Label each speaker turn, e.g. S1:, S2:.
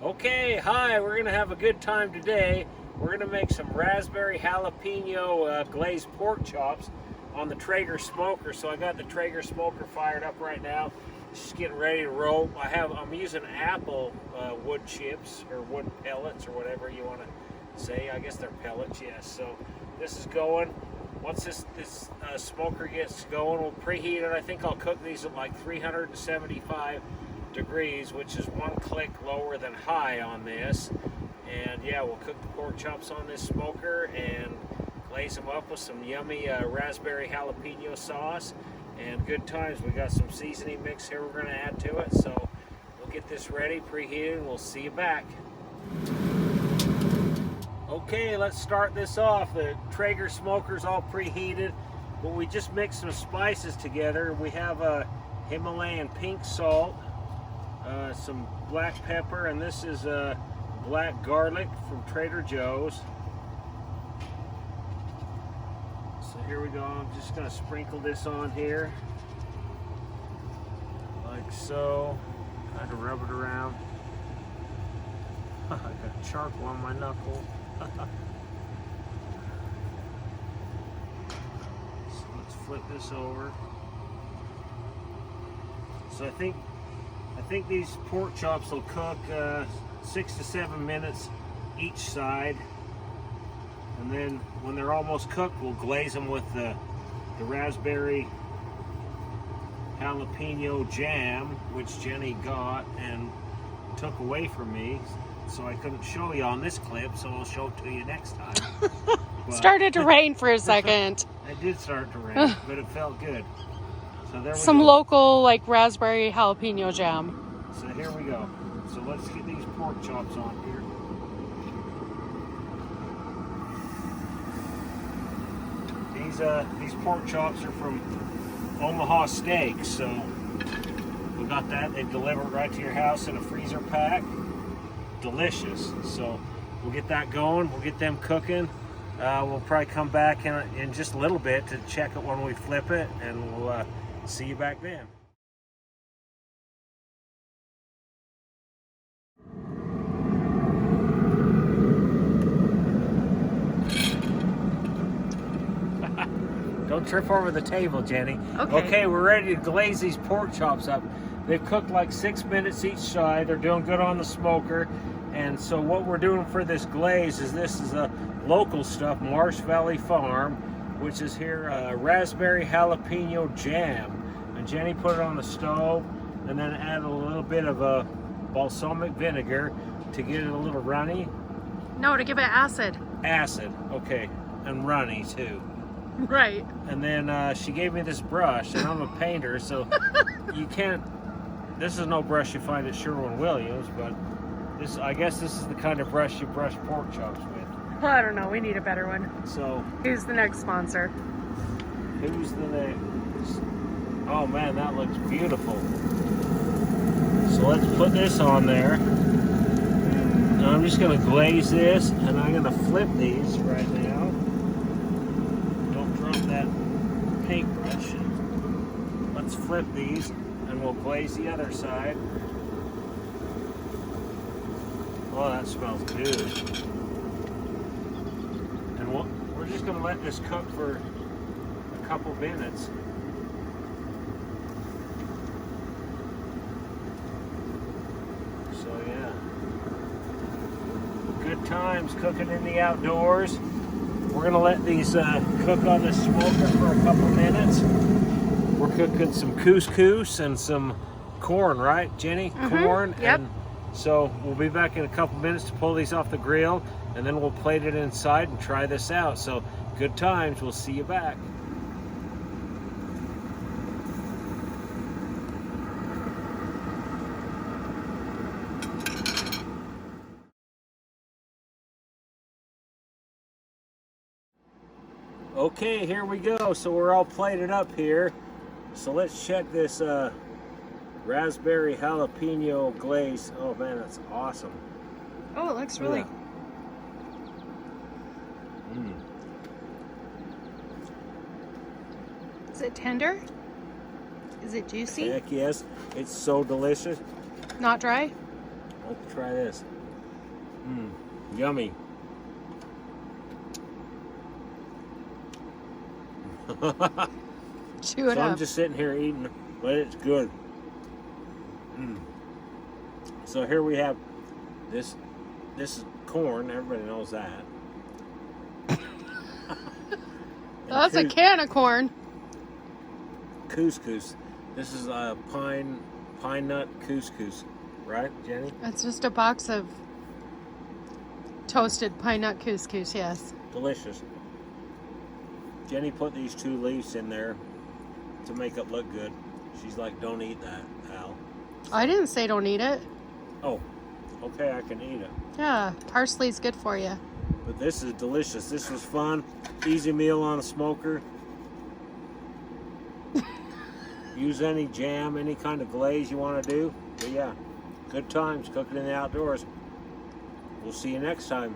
S1: Okay, hi, we're gonna have a good time today. We're gonna make some raspberry jalapeno glazed pork chops on the Traeger smoker. So I got the Traeger smoker fired up right now. Just getting ready to roll. I'm using apple wood chips or wood pellets or whatever you want to say. I guess they're pellets, yes. So this is going. Once this smoker gets going, we'll preheat it. I think I'll cook these at like 375 degrees, which is one click lower than high on this. And yeah, we'll cook the pork chops on this smoker and glaze them up with some yummy raspberry jalapeno sauce. And good times. We got some seasoning mix here we're going to add to it. So we'll get this ready, preheated, and we'll see you back. Okay, let's start this off. The Traeger smoker's all preheated, but we just mixed some spices together. We have a Himalayan pink salt, some black pepper, and this is black garlic from Trader Joe's. So here we go. I'm just going to sprinkle this on here, like so. Kind of rub it around. I got charcoal on my knuckle. So let's flip this over. So I think these pork chops will cook 6 to 7 minutes each side, and then when they're almost cooked, we'll glaze them with the raspberry jalapeno jam, which Jenny got and took away from me, so I couldn't show you on this clip, so I'll show it to you next time.
S2: Started to rain for a second.
S1: It did start to rain, but it felt good. So there we
S2: Some
S1: go.
S2: local like raspberry jalapeno jam.
S1: So here we go. So let's get these pork chops on here. These pork chops are from Omaha Steaks, so we got that. They deliver it right to your house in a freezer pack. Delicious. So we'll get that going. We'll get them cooking. We'll probably come back in just a little bit to check it when we flip it, and we'll see you back then. Don't trip over the table, Jenny. Okay, we're ready to glaze these pork chops up. They've cooked like 6 minutes each side. They're doing good on the smoker. And so what we're doing for this glaze is this is a local stuff, Marsh Valley Farm, which is here raspberry jalapeno jam. And Jenny put it on the stove and then added a little bit of a balsamic vinegar to get it a little runny.
S2: No, to give it acid.
S1: Acid, okay, and runny too.
S2: Right.
S1: And then she gave me this brush, and I'm a painter, so you can't, this is no brush you find at Sherwin-Williams, but I guess this is the kind of brush you brush pork chops with.
S2: Well, I don't know. We need a better one.
S1: So
S2: Who's the next sponsor?
S1: who's the next? Oh man, that looks beautiful. So let's put this on there. And I'm just going to glaze this, and I'm going to flip these right now. Don't drop that paintbrush. Let's flip these, and we'll glaze the other side. Oh, that smells good. And we're just going to let this cook for a couple minutes. So yeah, good times cooking in the outdoors. We're going to let these cook on the smoker for a couple minutes. We're cooking some couscous and some corn, right, Jenny? Corn.
S2: Yep.
S1: And so we'll be back in a couple minutes to pull these off the grill, and then we'll plate it inside and try this out. So good times. We'll see you back. Okay, here we go. So we're all plated up here. So let's check this raspberry jalapeno glaze. Oh man, that's awesome.
S2: Oh, it looks really... Is it tender? Is it juicy?
S1: Heck yes. It's so delicious.
S2: Not dry?
S1: Let's try this. Yummy.
S2: Chew it
S1: So
S2: up.
S1: I'm just sitting here eating, but it's good. So here we have this. This is corn. Everybody knows that.
S2: That's a can of corn.
S1: Couscous. This is a pine nut couscous, right, Jenny?
S2: It's just a box of toasted pine nut couscous, yes.
S1: Delicious. Jenny put these 2 leaves in there to make it look good. She's like, don't eat that, Al.
S2: I didn't say don't eat it.
S1: Oh, okay, I can eat it.
S2: Yeah, parsley's good for you.
S1: But this is delicious. This was fun. Easy meal on a smoker. Use any jam, any kind of glaze you want to do. But yeah, good times cooking in the outdoors. We'll see you next time.